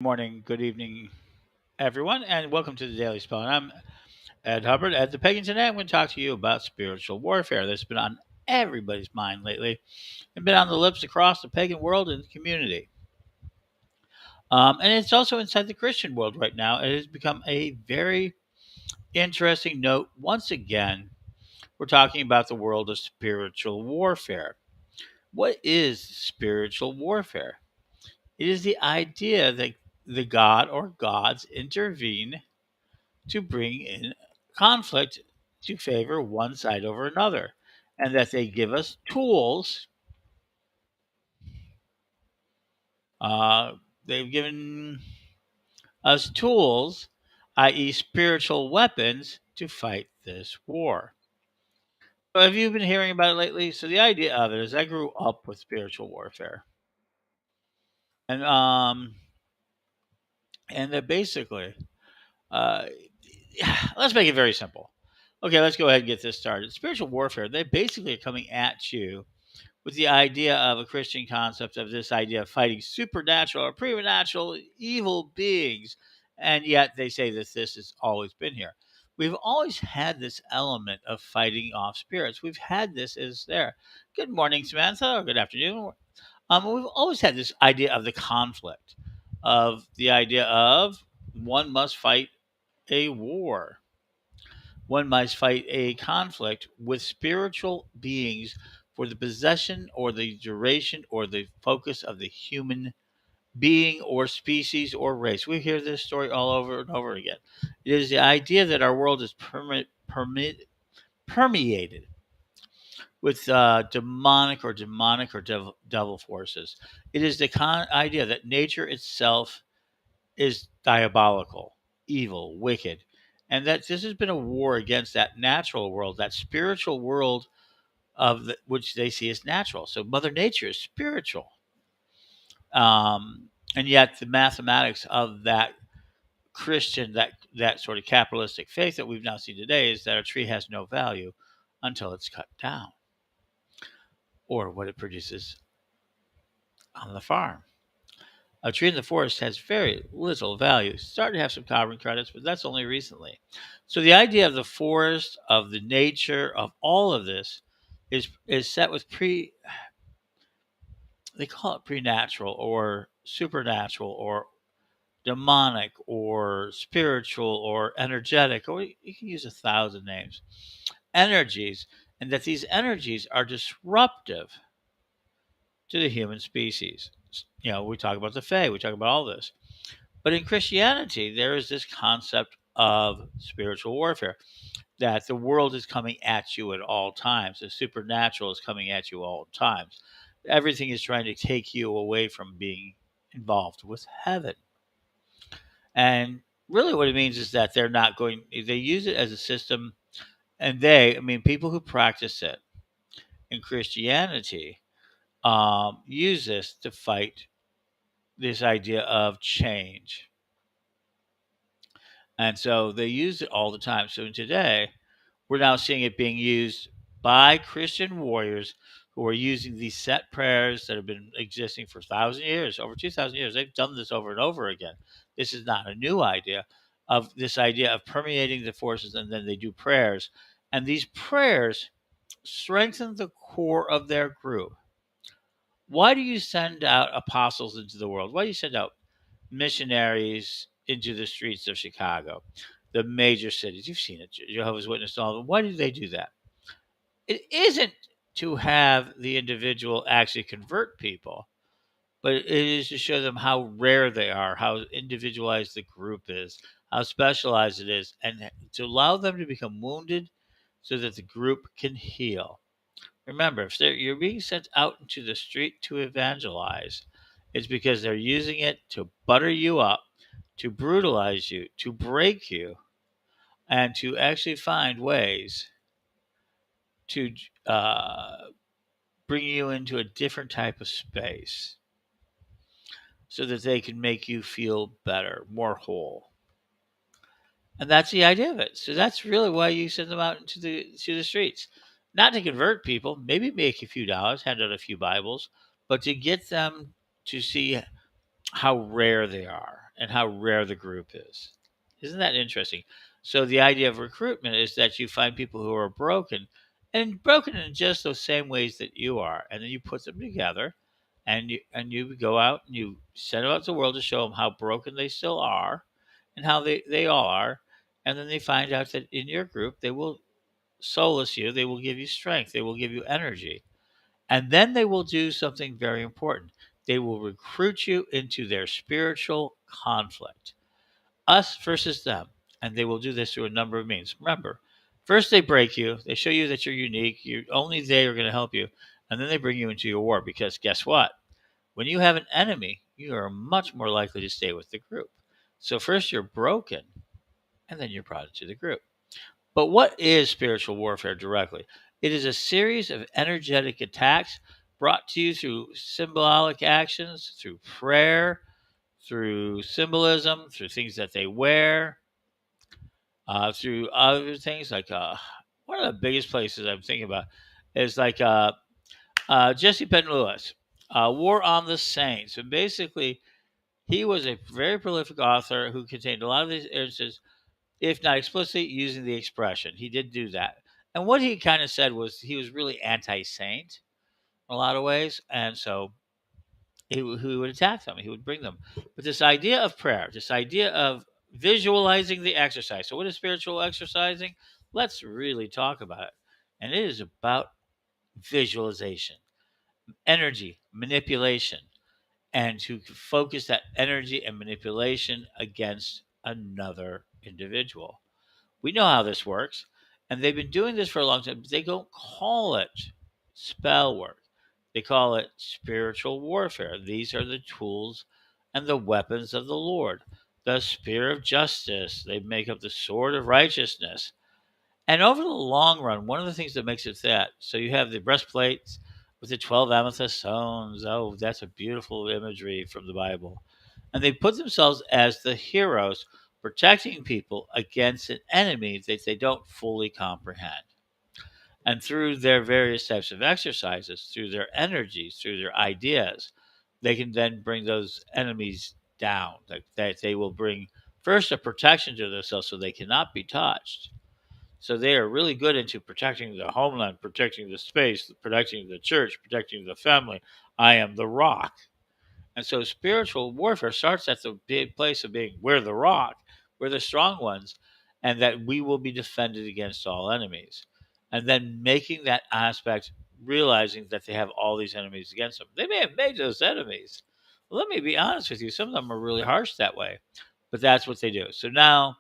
Morning, good evening, everyone, and welcome to the Daily Spell. And I'm Ed Hubbard at the Pagan. Today I'm going to talk to you about spiritual warfare that's been on everybody's mind lately and been on the lips across the pagan world and the community. And it's also inside the Christian world right now. It has become a very interesting note. Once again, we're talking about the world of spiritual warfare. What is spiritual warfare? It is the idea that the god or gods intervene to bring in conflict to favor one side over another, and that they give us tools. Uh, they've given us tools, i.e., spiritual weapons, to fight this war. So have you been hearing about it lately? So the idea of it is, I grew up with spiritual warfare, and that basically, uh, let's make it very simple. Okay, let's go ahead and get this started. Spiritual warfare, they basically are coming at you with the idea of a Christian concept of this idea of fighting supernatural or preternatural evil beings. And yet they say that this has always been here. We've always had this element of fighting off spirits. We've had this as there. Good morning, Samantha, or good afternoon. We've always had this idea of the conflict, of the idea of one must fight a war. One must fight a conflict with spiritual beings for the possession or the duration or the focus of the human being or species or race. We hear this story all over and over again. It is the idea that our world is permeated with demonic or devil forces. It is the idea that nature itself is diabolical, evil, wicked, and that this has been a war against that natural world, that spiritual world which they see as natural. So Mother Nature is spiritual, and yet the mathematics of that Christian, that sort of capitalistic faith that we've now seen today, is that a tree has no value until it's cut down, or what it produces on the farm. A tree in the forest has very little value. Started to have some carbon credits, but that's only recently. So the idea of the forest, of the nature, of all of this is set with they call it preternatural or supernatural or demonic or spiritual or energetic, or you can use 1,000 names, energies, and that these energies are disruptive to the human species. We talk about the Fae, we talk about all this. But in Christianity, there is this concept of spiritual warfare, that the world is coming at you at all times. The supernatural is coming at you all times. Everything is trying to take you away from being involved with heaven. And really, what it means is that they use it as a system, and people who practice it in Christianity use this to fight this idea of change. And so they use it all the time. So today, we're now seeing it being used by Christian warriors who are using these set prayers that have been existing for 1,000 years, over 2,000 years. They've done this over and over again. This is not a new idea, of this idea of permeating the forces, and then they do prayers. And these prayers strengthen the core of their group. Why do you send out apostles into the world? Why do you send out missionaries into the streets of Chicago, the major cities? You've seen it, Jehovah's Witness, all of them. Why do they do that? It isn't to have the individual actually convert people, but it is to show them how rare they are, how individualized the group is, how specialized it is, and to allow them to become wounded so that the group can heal. Remember, if you're being sent out into the street to evangelize, it's because they're using it to butter you up, to brutalize you, to break you, and to actually find ways to bring you into a different type of space so that they can make you feel better, more whole. And that's the idea of it. So that's really why you send them out into the streets. Not to convert people, maybe make a few dollars, hand out a few Bibles, but to get them to see how rare they are and how rare the group is. Isn't that interesting? So the idea of recruitment is that you find people who are broken and broken in just those same ways that you are, and then you put them together, and you go out and you send them out to the world to show them how broken they still are, and how they all are, and then they find out that in your group they will solace you, they will give you strength, they will give you energy, and then they will do something very important. They will recruit you into their spiritual conflict, us versus them. And they will do this through a number of means. Remember, first they break you, they show you that you're unique, only they are going to help you, and then they bring you into your war because guess what? When you have an enemy, you are much more likely to stay with the group. So first you're broken, and then you're brought into the group. But what is spiritual warfare directly? It is a series of energetic attacks brought to you through symbolic actions, through prayer, through symbolism, through things that they wear, through other things like one of the biggest places I'm thinking about is like Jesse Penn Lewis, War on the Saints. And basically, he was a very prolific author who contained a lot of these instances, if not explicitly using the expression. He did do that. And what he kind of said was he was really anti saint in a lot of ways. And so he would attack them, he would bring them. But this idea of prayer, this idea of visualizing the exercise. So, what is spiritual exercising? Let's really talk about it. And it is about visualization, energy, manipulation, and to focus that energy and manipulation against another individual. We know how this works, and they've been doing this for a long time. But they don't call it spell work. They call it spiritual warfare. These are the tools and the weapons of the Lord. The spear of justice. They make up the sword of righteousness. And over the long run, one of the things that makes it that, so you have the breastplates with the 12 amethyst stones. Oh, that's a beautiful imagery from the Bible. And they put themselves as the heroes protecting people against an enemy that they don't fully comprehend. And through their various types of exercises, through their energies, through their ideas, they can then bring those enemies down. That they will bring first a protection to themselves so they cannot be touched. So they are really good into protecting the homeland, protecting the space, protecting the church, protecting the family. I am the rock. And so spiritual warfare starts at the big place of being we're the rock, we're the strong ones, and that we will be defended against all enemies. And then making that aspect, realizing that they have all these enemies against them. They may have made those enemies. Well, let me be honest with you, some of them are really harsh that way, but that's what they do. So now,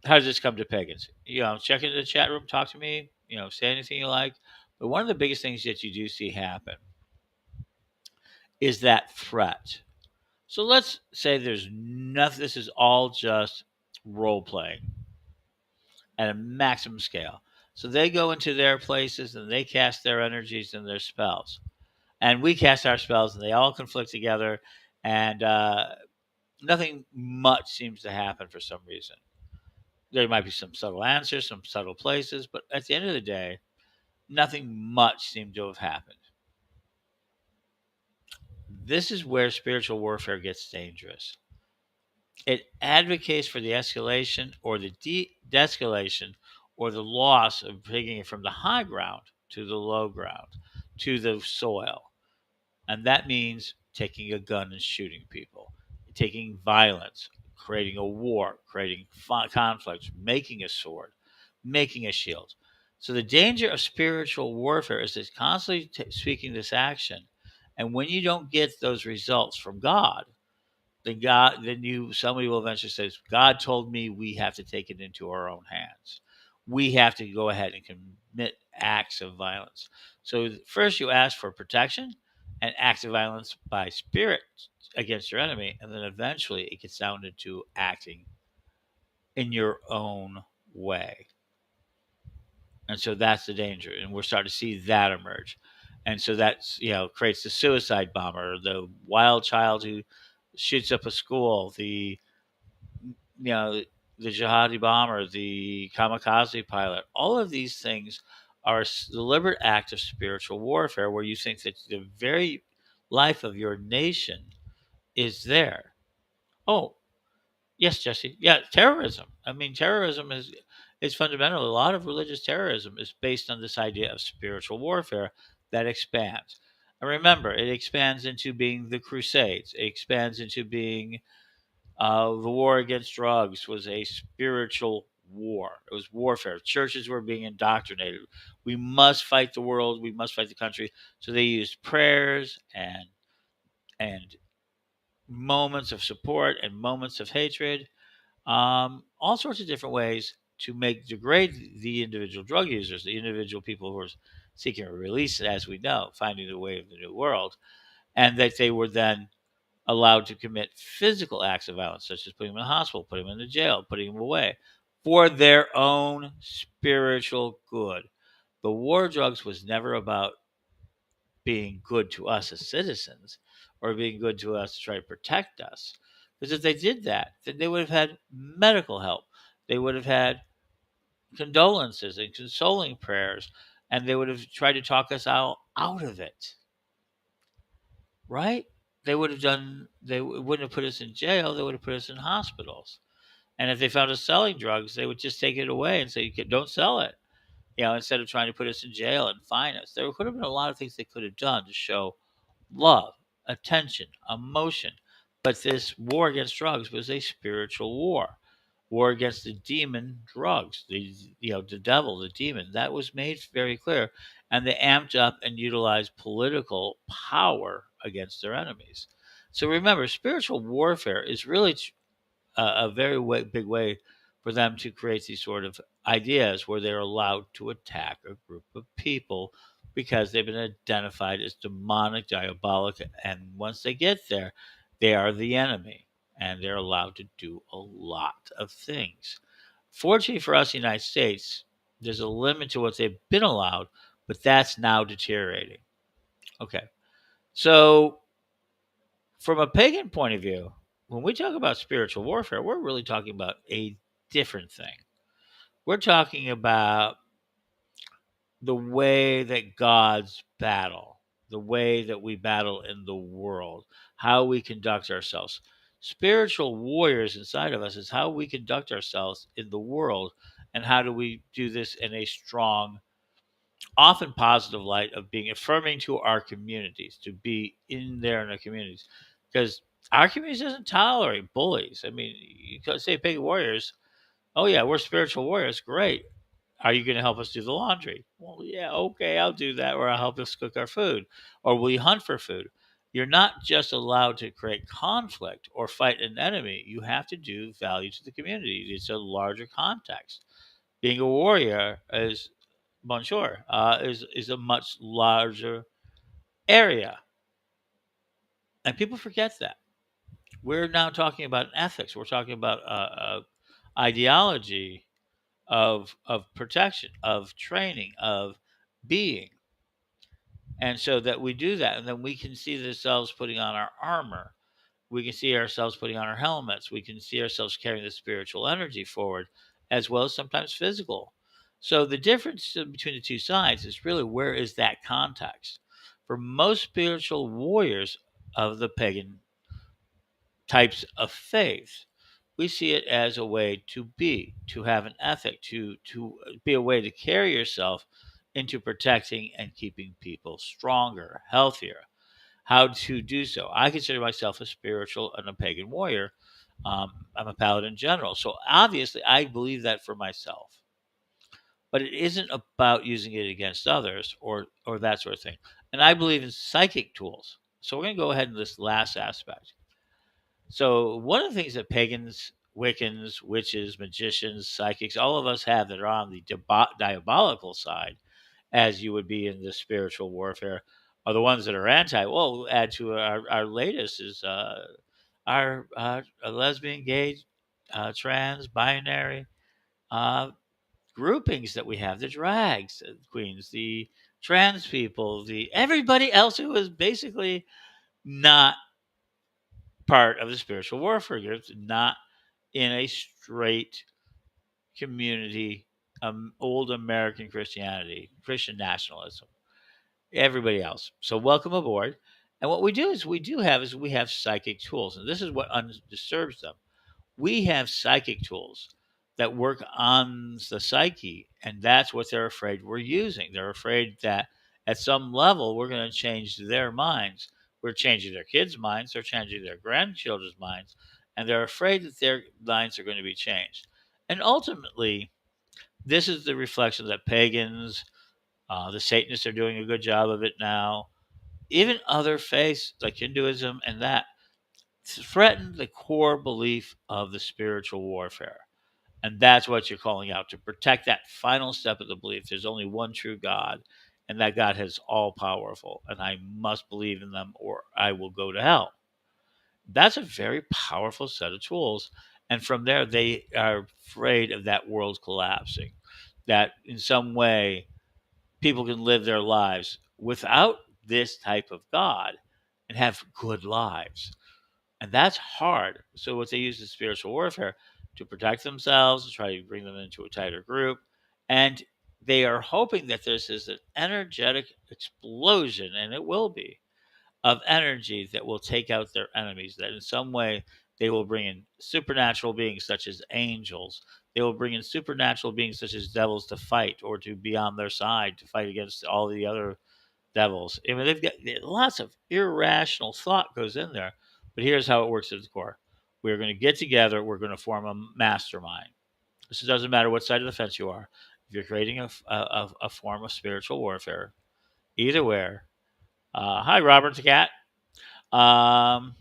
how does this come to pagans? Check into the chat room, talk to me, say anything you like. But one of the biggest things that you do see happen is that threat. So let's say there's nothing, this is all just role playing at a maximum scale. So they go into their places and they cast their energies and their spells. And we cast our spells and they all conflict together. And nothing much seems to happen for some reason. There might be some subtle answers, some subtle places, but at the end of the day, nothing much seemed to have happened. This is where spiritual warfare gets dangerous. It advocates for the escalation or the de-escalation or the loss of taking it from the high ground to the low ground, to the soil. And that means taking a gun and shooting people, taking violence, creating a war, creating conflicts, making a sword, making a shield. So the danger of spiritual warfare is it's constantly speaking this action. And when you don't get those results from God, then somebody will eventually say, God told me we have to take it into our own hands. We have to go ahead and commit acts of violence. So first you ask for protection and acts of violence by spirit against your enemy, and then eventually it gets down into acting in your own way. And so that's the danger, and we're starting to see that emerge. And so that's creates the suicide bomber, the wild child who shoots up a school, you know, the jihadi bomber, the kamikaze pilot. All of these things are a deliberate act of spiritual warfare where you think that the very life of your nation is there. Oh, yes, Jesse. Yeah, terrorism. I mean, terrorism is fundamental. A lot of religious terrorism is based on this idea of spiritual warfare that expands. And remember, it expands into being the Crusades. It expands into being the war against drugs was a spiritual war. It was warfare. Churches were being indoctrinated. We must fight the world. We must fight the country. So they used prayers and moments of support and moments of hatred, all sorts of different ways to make degrade the individual drug users, the individual people who are seeking a release, as we know, finding the way of the new world, and that they were then allowed to commit physical acts of violence, such as putting them in the hospital, putting them in the jail, putting them away, for their own spiritual good. The war of drugs was never about being good to us as citizens or being good to us to try to protect us. Because if they did that, then they would have had medical help. They would have had condolences and consoling prayers, and they would have tried to talk us out of it, right? They would have done, wouldn't have put us in jail, they would have put us in hospitals. And if they found us selling drugs, they would just take it away and say, don't sell it, instead of trying to put us in jail and fine us. There could have been a lot of things they could have done to show love, attention, emotion. But this war against drugs was a spiritual war against the demon drugs, the devil, the demon. That was made very clear, and they amped up and utilized political power against their enemies. So remember, spiritual warfare is really a very big way for them to create these sort of ideas where they're allowed to attack a group of people because they've been identified as demonic, diabolic, and once they get there, they are the enemy and they're allowed to do a lot of things. Fortunately for us, in the United States, there's a limit to what they've been allowed, but that's now deteriorating. Okay. So from a pagan point of view, when we talk about spiritual warfare, we're really talking about a different thing. We're talking about the way that gods battle, the way that we battle in the world, how we conduct ourselves. Spiritual warriors inside of us is how we conduct ourselves in the world, and how do we do this in a strong, often positive light of being affirming to our communities, to be in there in our communities. Because our communities doesn't tolerate bullies. I mean, you could say big warriors, oh yeah, we're spiritual warriors, great. Are you going to help us do the laundry? Well, yeah, okay, I'll do that, or I'll help us cook our food. Or will you hunt for food? You're not just allowed to create conflict or fight an enemy. You have to do value to the community. It's a larger context. Being a warrior is bonjour, is a much larger area, and people forget that. We're now talking about ethics. We're talking about ideology of protection, of training, of being, and so that we do that, and then we can see ourselves putting on our armor. We can see ourselves putting on our helmets. We can see ourselves carrying the spiritual energy forward, as well as sometimes physical. So the difference between the two sides is really, where is that context? For most spiritual warriors of the pagan types of faith, we see it as a way to be, to have an ethic, to be a way to carry yourself into protecting and keeping people stronger, healthier. How to do so? I consider myself a spiritual and a pagan warrior. I'm a paladin general, so obviously I believe that for myself. But it isn't about using it against others or that sort of thing. And I believe in psychic tools. So we're going to go ahead in this last aspect. So one of the things that pagans, Wiccans, witches, magicians, psychics, all of us have that are on the diabolical side, as you would be in the spiritual warfare, are the ones that are anti. Well, we'll add to our latest is our lesbian, gay, trans, binary uh, groupings that we have, the drags queens, the trans people, the everybody else who is basically not part of the spiritual warfare groups, not in a straight community, old American Christianity, Christian nationalism, everybody else. So welcome aboard. And what we do is we have psychic tools, and this is what disturbs them. We have psychic tools that work on the psyche, and that's what they're afraid we're using. They're afraid that at some level we're going to change their minds. We're changing their kids' minds, they're changing their grandchildren's minds, and they're afraid that their minds are going to be changed. And ultimately, this is the reflection that pagans, the Satanists are doing a good job of it now. Even other faiths like Hinduism and that threaten the core belief of the spiritual warfare. And that's what you're calling out to protect that final step of the belief. There's only one true God, and that God is all powerful, and I must believe in them or I will go to hell. That's a very powerful set of tools. And from there, they are afraid of that world collapsing, that in some way people can live their lives without this type of God and have good lives. And that's hard. So what they use is spiritual warfare to protect themselves, to try to bring them into a tighter group. And they are hoping that this is an energetic explosion, and it will be, of energy that will take out their enemies, that in some way they will bring in supernatural beings such as angels. They will bring in supernatural beings such as devils to fight or to be on their side to fight against all the other devils. I mean, they've got lots of irrational thought goes in there. But here's how it works at the core: we're going to get together. We're going to form a mastermind. This doesn't matter what side of the fence you are. If you're creating a form of spiritual warfare, either where. Hi, Robert the cat. Um,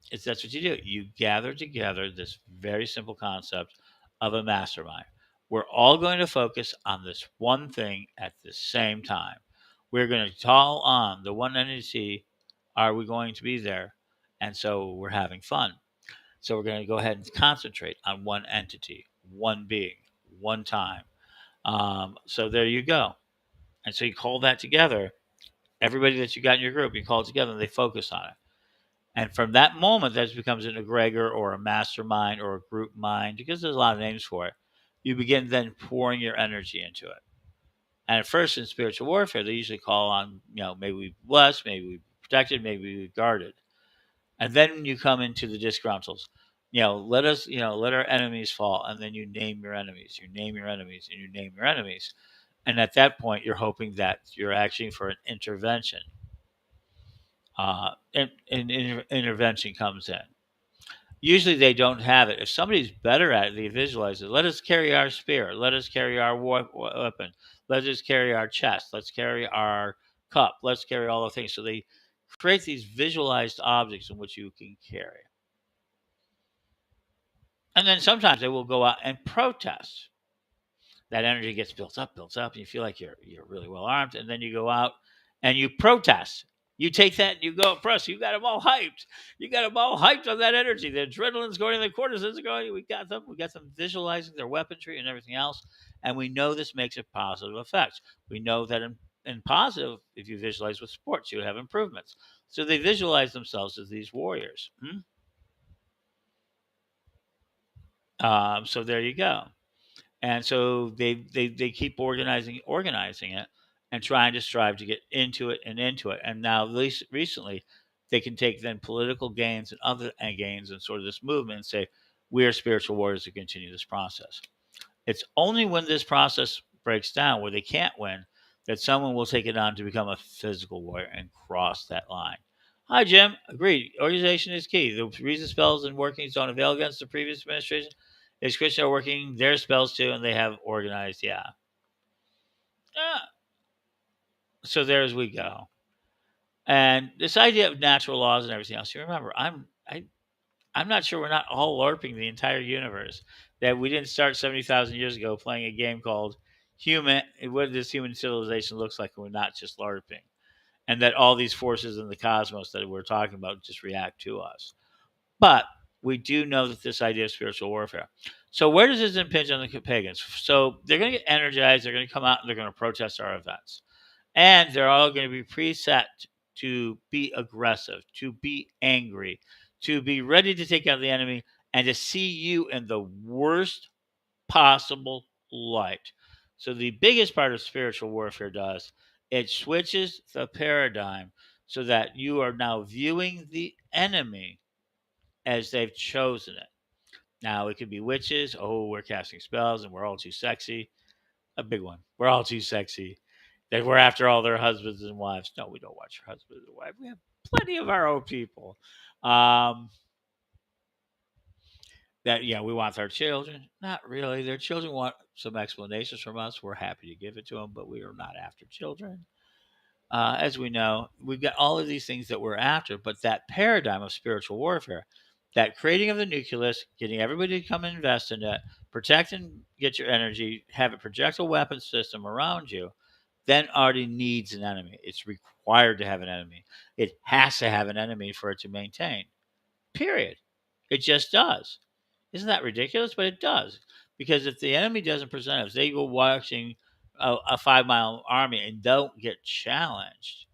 that's what you do. You gather together this very simple concept of a mastermind. We're all going to focus on this one thing at the same time. We're going to call on the one entity. Are we going to be there? And so we're having fun. So we're going to go ahead and concentrate on one entity, one being, one time. So there you go. And so you call that together. Everybody that you got in your group, you call it together and they focus on it. And from that moment, that becomes an egregor or a mastermind or a group mind, because there's a lot of names for it. You begin then pouring your energy into it. And at first, in spiritual warfare, they usually call on, maybe we blessed, maybe we protected, maybe we guarded. And then you come into the disgruntles. Let us, let our enemies fall. And then you name your enemies, you name your enemies, and you name your enemies. And at that point, you're hoping that you're asking for an intervention. And intervention comes in. Usually they don't have it. If somebody's better at it, they visualize it. Let us carry our spear. Let us carry our weapon. Let us carry our chest. Let's carry our cup. Let's carry all the things. So they create these visualized objects in which you can carry. And then sometimes they will go out and protest. That energy gets built up, and you feel like you're really well armed, and then you go out and you protest. You take that and you go and press. You got them all hyped. You got them all hyped on that energy. The adrenaline's going, the cortisol's going. We got them. We got them visualizing their weaponry and everything else, and we know this makes a positive effect. We know that in positive, if you visualize with sports, you have improvements. So they visualize themselves as these warriors. So there you go. And so they keep organizing it and trying to strive to get into it and into it. And now, at least recently, they can take then political gains and other gains and sort of this movement and say, we are spiritual warriors to continue this process. It's only when this process breaks down where they can't win that someone will take it on to become a physical warrior and cross that line. Hi, Jim. Agreed. Organization is key. The reason spells and workings don't avail against the previous administration is Christians are working their spells too, and they have organized. Yeah. So there's we go. And this idea of natural laws and everything else. You remember, I'm not sure we're not all LARPing the entire universe. That we didn't start 70,000 years ago playing a game called Human. What this human civilization looks like, and we're not just LARPing, and that all these forces in the cosmos that we're talking about just react to us. But we do know that this idea of spiritual warfare. So where does this impinge on the pagans? So they're going to get energized. They're going to come out and they're going to protest our events, and they're all going to be preset to be aggressive, to be angry, to be ready to take out the enemy, and to see you in the worst possible light. So the biggest part of spiritual warfare does it switches the paradigm so that you are now viewing the enemy as they've chosen it. Now, it could be witches. Oh, we're casting spells and we're all too sexy. A big one. We're all too sexy. That we're after all their husbands and wives. No, we don't want your husband and wife. We have plenty of our own people. Um, that, yeah, we want our children. Not really. Their children want some explanations from us. We're happy to give it to them, but we are not after children. As we know, we've got all of these things that we're after, but that paradigm of spiritual warfare, that creating of the nucleus, getting everybody to come and invest in it, protect and get your energy, have a projectile weapon system around you, then already needs an enemy. It's required to have an enemy. It has to have an enemy for it to maintain. Period. It just does. Isn't that ridiculous? But it does. Because if the enemy doesn't present us, they go watching a 5 mile army and don't get challenged,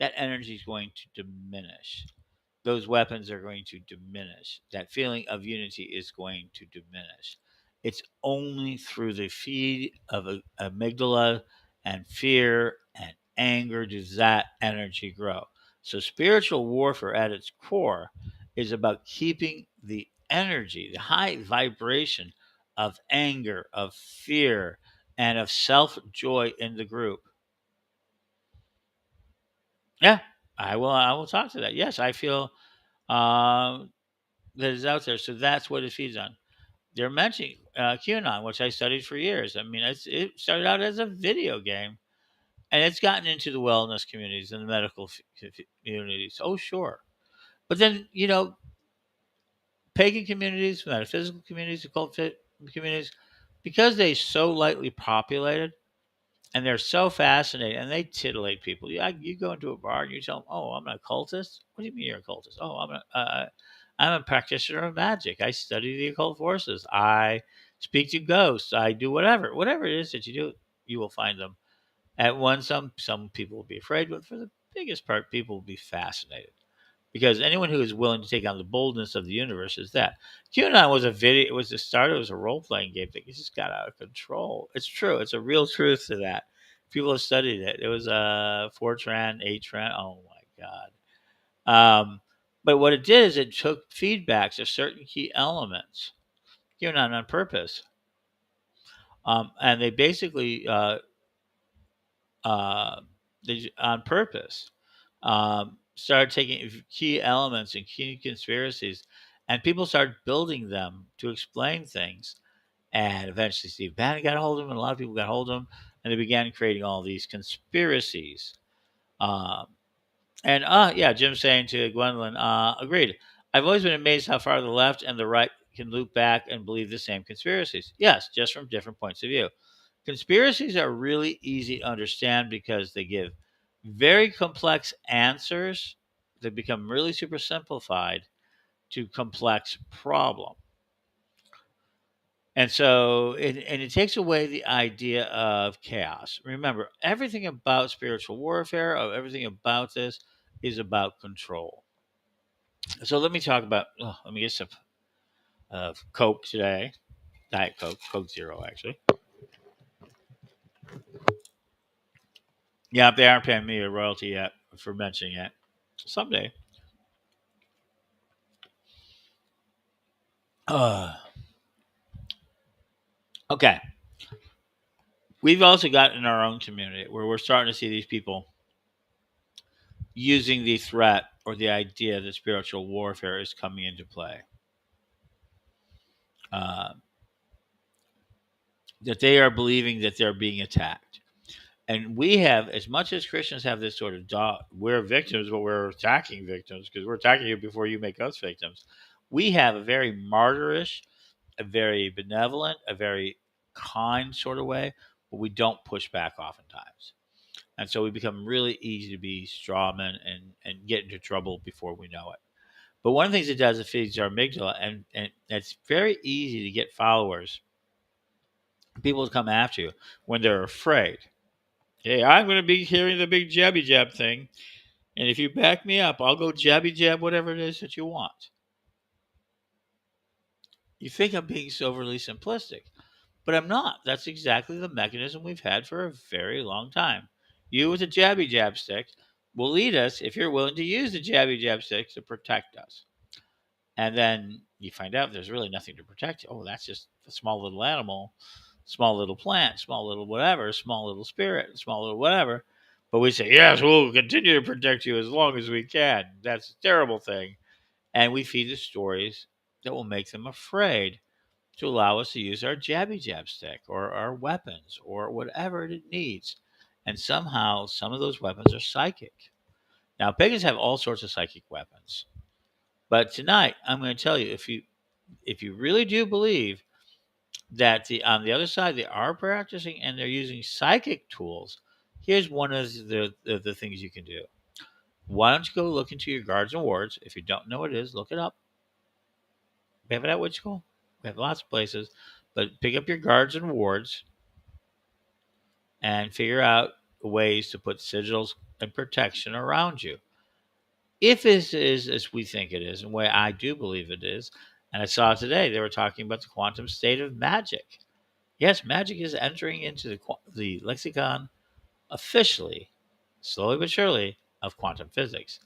that energy is going to diminish. Those weapons are going to diminish. That feeling of unity is going to diminish. It's only through the feed of amygdala and fear and anger does that energy grow. So, spiritual warfare at its core is about keeping the energy, the high vibration of anger, of fear, and of self joy in the group. Yeah, I will. I will talk to that. Yes, I feel um, that is out there. So that's what it feeds on. They're mentioning QAnon, which I studied for years. I mean, it started out as a video game, and it's gotten into the wellness communities and the medical communities. Oh, sure. But then, pagan communities, metaphysical communities, occult communities, because they so lightly populated and they're so fascinating and they titillate people. You go into a bar and you tell them, "Oh, I'm an occultist." What do you mean you're an occultist? Oh, I'm a practitioner of magic. I study the occult forces. I speak to ghosts. I do whatever it is that you do. You will find them at one. Some people will be afraid, but for the biggest part, people will be fascinated because anyone who is willing to take on the boldness of the universe is that. QAnon was a video. It was the start. It was a role playing game thing. It just got out of control. It's true. It's a real truth to that. People have studied it. It was 4chan, 8chan. Oh my god. But what it did is it took feedbacks of certain key elements. QAnon on purpose, and they basically uh, on purpose started taking key elements and key conspiracies, and people started building them to explain things. And eventually, Steve Bannon got a hold of them, and a lot of people got a hold of them, and they began creating all these conspiracies. Um, and yeah, Jim saying to Gwendolyn, agreed. I've always been amazed how far the left and the right can loop back and believe the same conspiracies. Yes, just from different points of view. Conspiracies are really easy to understand because they give very complex answers that become really super simplified to complex problem. And it takes away the idea of chaos. Remember, everything about spiritual warfare, of everything about this, is about control. So let me talk about. Let me get some Coke today, Diet Coke, Coke Zero, actually. Yeah, they aren't paying me a royalty yet for mentioning it. Someday. Uh, okay. We've also got in our own community where we're starting to see these people using the threat or the idea that spiritual warfare is coming into play. Uh, that they are believing that they're being attacked. And we have, as much as Christians have this sort of, we're victims, but we're attacking victims because we're attacking you before you make us victims. We have a very martyrish, a very benevolent, a very kind sort of way, but we don't push back oftentimes. And so we become really easy to be strawmen and get into trouble before we know it. But one of the things it does, it feeds our amygdala, and it's very easy to get followers, people to come after you when they're afraid. Hey, I'm going to be hearing the big jabby jab thing, and if you back me up, I'll go jabby jab whatever it is that you want. You think I'm being so overly simplistic, but I'm not. That's exactly the mechanism we've had for a very long time. You with a jabby jab stick, will lead us if you're willing to use the jabby jab sticks to protect us. And then you find out there's really nothing to protect you. Oh, that's just a small little animal, small little plant, small little whatever, small little spirit, small little whatever. But we say, yes, we'll continue to protect you as long as we can. That's a terrible thing. And we feed the stories that will make them afraid to allow us to use our jabby jab stick or our weapons or whatever it needs. And somehow, some of those weapons are psychic. Now, pagans have all sorts of psychic weapons. But tonight, I'm going to tell you if you really do believe that on the other side they are practicing and they're using psychic tools, here's one of the things you can do. Why don't you go look into your guards and wards? If you don't know what it is, look it up. We have it at witch school. We have lots of places, but pick up your guards and wards and figure out ways to put sigils and protection around you. If this is as we think it is, and the way I do believe it is, and I saw today they were talking about the quantum state of magic. Yes, magic is entering into the lexicon officially, slowly but surely, of quantum physics.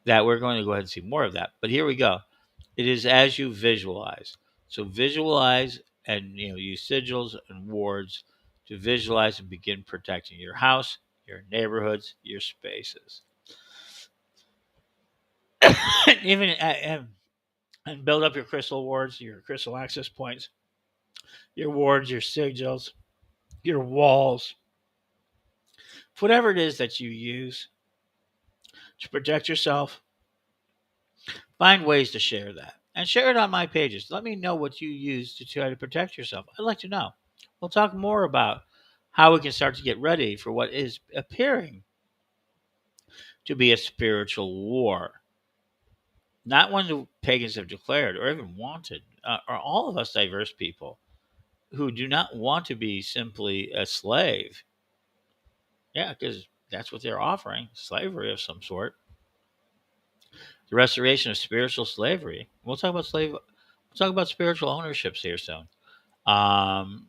That we're going to go ahead and see more of that. But here we go. It is as you visualize. So visualize and use sigils and wards to visualize and begin protecting your house, your neighborhoods, your spaces. Even and build up your crystal wards, your crystal access points, your wards, your sigils, your walls, whatever it is that you use to protect yourself. Find ways to share that and share it on my pages. Let me know what you use to try to protect yourself. I'd like to know. We'll talk more about how we can start to get ready for what is appearing to be a spiritual war. Not one the pagans have declared or even wanted, are all of us diverse people who do not want to be simply a slave. Yeah, because that's what they're offering, slavery of some sort. The restoration of spiritual slavery. We'll talk about We'll talk about spiritual ownerships here soon. Um,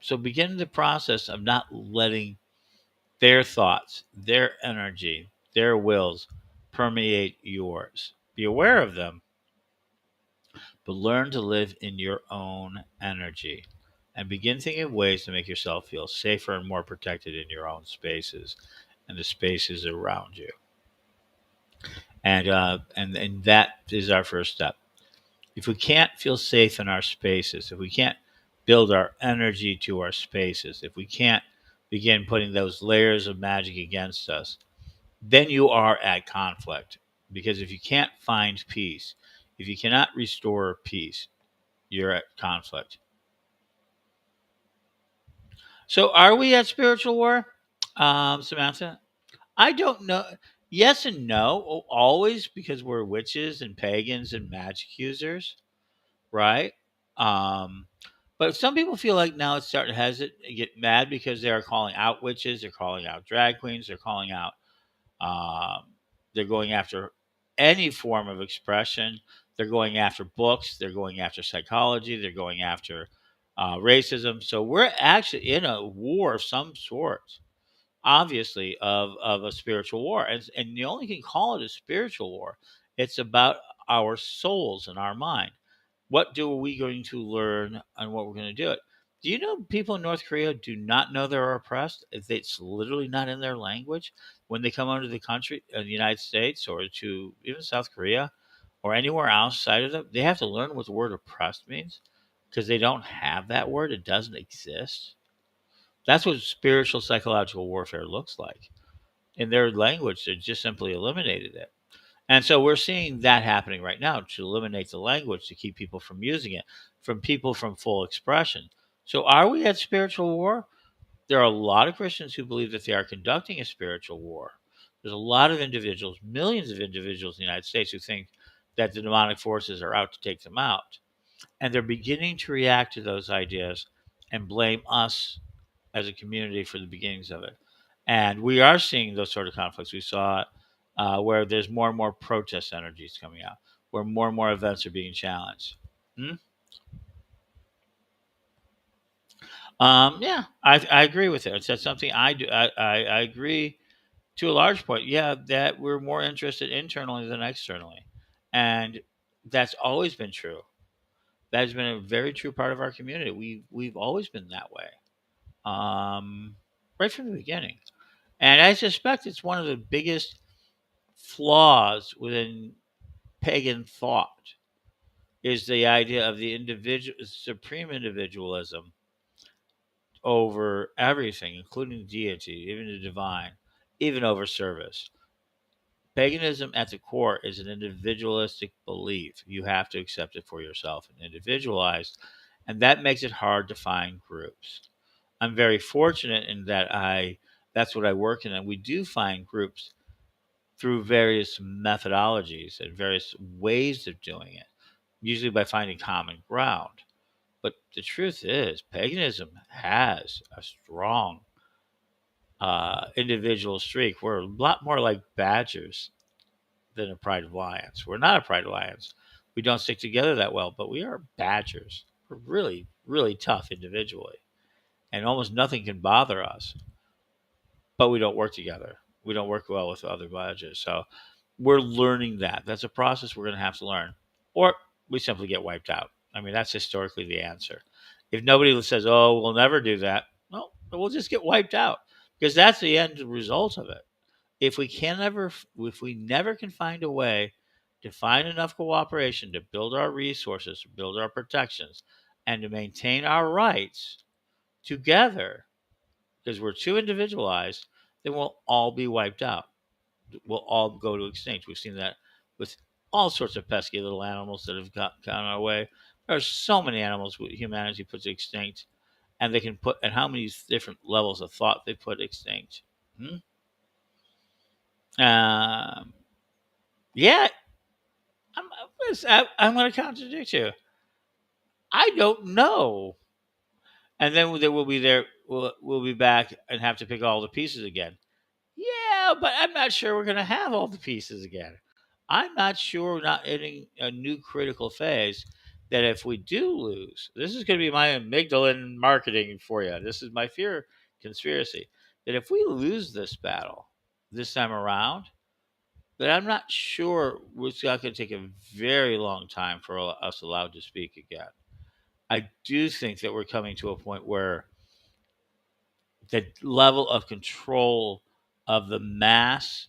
so begin the process of not letting their thoughts, their energy, their wills permeate yours. Be aware of them, but learn to live in your own energy and begin thinking of ways to make yourself feel safer and more protected in your own spaces and the spaces around you. And that is our first step. If we can't feel safe in our spaces, if we can't build our energy to our spaces, if we can't begin putting those layers of magic against us, then you are at conflict. Because if you can't find peace, if you cannot restore peace, you're at conflict. So, are we at spiritual war, Samantha? I don't know. Yes and no, always because we're witches and pagans and magic users, right? Um, but some people feel like now it's starting to get mad because they are calling out witches, they're calling out drag queens, they're calling out, um, they're going after any form of expression. They're going after books, they're going after psychology, they're going after racism. So we're actually in a war of some sort, obviously, of a spiritual war, and you only can call it a spiritual war. It's about our souls and our mind. What do we going to learn and what we're going to do it? Do you know people in North Korea do not know they're oppressed? It's literally not in their language. When they come onto the country, the United States, or to even South Korea, or anywhere outside of them, they have to learn what the word oppressed means because they don't have that word. It doesn't exist. That's what spiritual psychological warfare looks like. In their language, they just simply eliminated it. And so we're seeing that happening right now to eliminate the language to keep people from using it, from people from full expression. So are we at spiritual war? There are a lot of Christians who believe that they are conducting a spiritual war. There's a lot of individuals, millions of individuals in the United States who think that the demonic forces are out to take them out. And they're beginning to react to those ideas and blame us as a community for the beginnings of it. And we are seeing those sort of conflicts. We saw it where there's more and more protest energies coming out, where more and more events are being challenged. Hmm? Yeah, I agree with it. That's something I do. I agree to a large point, yeah, that we're more interested internally than externally, and that's always been true. That has been a very true part of our community. We've always been that way, right from the beginning, and I suspect it's one of the biggest flaws within pagan thought is the idea of the individual supreme individualism over everything, including deity, even the divine, even over service. Paganism at the core is an individualistic belief. You have to accept it for yourself and individualized, and that makes it hard to find groups. I'm very fortunate in that I that's what I work in, and we do find groups through various methodologies and various ways of doing it, usually by finding common ground. But the truth is, paganism has a strong individual streak. We're a lot more like badgers than a pride of lions. We're not a pride of lions. We don't stick together that well, but we are badgers. We're really, really tough individually, and almost nothing can bother us. But we don't work together. We don't work well with other badgers. So we're learning that. That's a process we're going to have to learn, or we simply get wiped out. I mean, that's historically the answer. If nobody says, "Oh, we'll never do that," well, we'll just get wiped out because that's the end result of it. If we never can find a way to find enough cooperation to build our resources, to build our protections, and to maintain our rights together, because we're too individualized, then we'll all be wiped out. We'll all go to extinct. We've seen that with all sorts of pesky little animals that have gone our way. There are so many animals humanity puts extinct, and they can put and how many different levels of thought they put extinct. Hmm? Um, yeah, I'm going to contradict you. I don't know. And then there will be we'll be back and have to pick all the pieces again. Yeah, but I'm not sure we're going to have all the pieces again. I'm not sure we're not entering a new critical phase that if we do lose, this is going to be my amygdalin marketing for you. This is my fear conspiracy that if we lose this battle this time around, that I'm not sure it's not going to take a very long time for us allowed to speak again. I do think that we're coming to a point where the level of control of the mass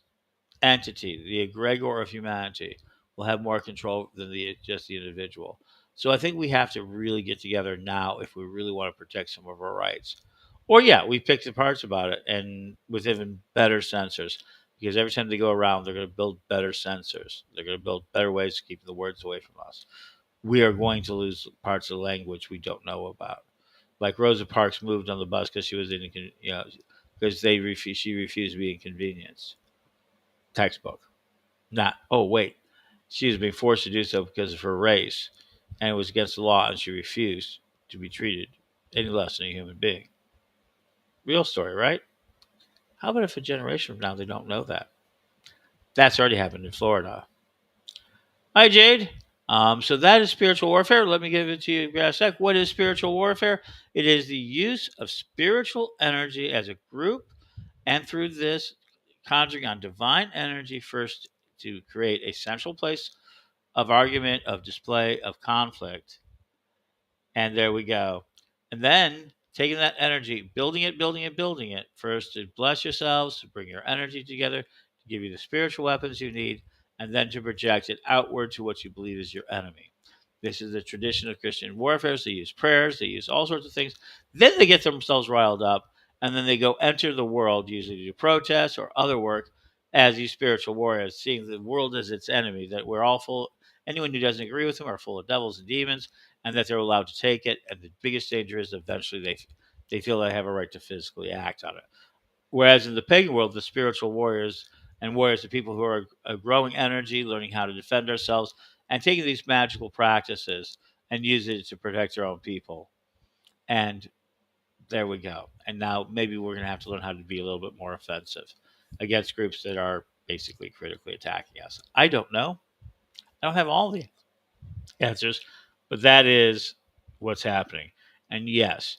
entity, the egregor of humanity, will have more control than just the individual. So I think we have to really get together now if we really want to protect some of our rights. Or yeah, we pick the parts about it and with even better sensors. Because every time they go around, they're going to build better sensors. They're going to build better ways to keep the words away from us. We are going to lose parts of the language we don't know about. Like Rosa Parks moved on the bus because she was because she refused to be inconvenienced. Textbook. Not, oh, wait. She was being forced to do so because of her race, and it was against the law, and she refused to be treated any less than a human being. Real story, right? How about if a generation from now they don't know that? That's already happened in Florida. Hi, Jade. So that is spiritual warfare. Let me give it to you in a sec. What is spiritual warfare? It is the use of spiritual energy as a group, and through this, conjuring on divine energy first to create a central place of argument, of display, of conflict. And there we go. And then taking that energy, building it, first to bless yourselves, to bring your energy together, to give you the spiritual weapons you need, and then to project it outward to what you believe is your enemy. This is the tradition of Christian warfare. So they use prayers, they use all sorts of things. Then they get themselves riled up, and then they go enter the world, usually to protest or other work, as these spiritual warriors, seeing the world as its enemy, that we're all full. Anyone who doesn't agree with them are full of devils and demons, and that they're allowed to take it. And the biggest danger is eventually they feel they have a right to physically act on it. Whereas in the pagan world, the spiritual warriors and warriors are people who are growing energy, learning how to defend ourselves, and taking these magical practices and using it to protect their own people. And there we go. And now maybe we're going to have to learn how to be a little bit more offensive against groups that are basically critically attacking us. I don't know. I don't have all the answers, but that is what's happening. And yes,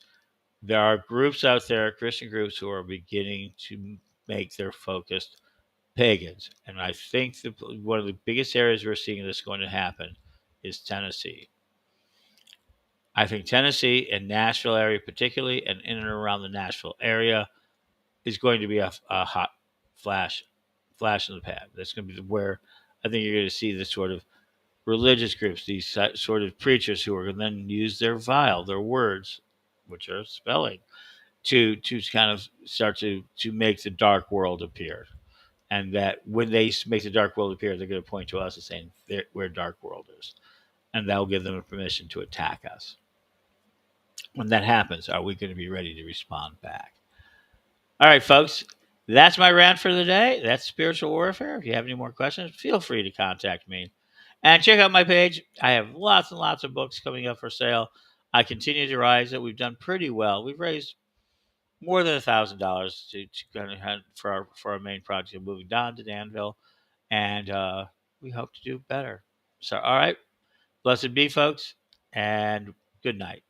there are groups out there, Christian groups, who are beginning to make their focus pagans. And I think one of the biggest areas we're seeing this going to happen is Tennessee. I think Tennessee and Nashville area, particularly, and in and around the Nashville area, is going to be a hot flash, flash in the pan. That's going to be where I think you're going to see the sort of religious groups, these sort of preachers who are going to then use their words, which are spelling, to kind of start to make the dark world appear. And that when they make the dark world appear, they're going to point to us and saying where dark world is, and that will give them a permission to attack us. When that happens, are we going to be ready to respond back? All right, folks, that's my rant for the day. That's spiritual warfare. If you have any more questions, feel free to contact me. And check out my page. I have lots and lots of books coming up for sale. I continue to rise it. We've done pretty well. We've raised more than $1,000 to kind of for our main project of moving down to Danville, and we hope to do better. So, all right, blessed be, folks, and good night.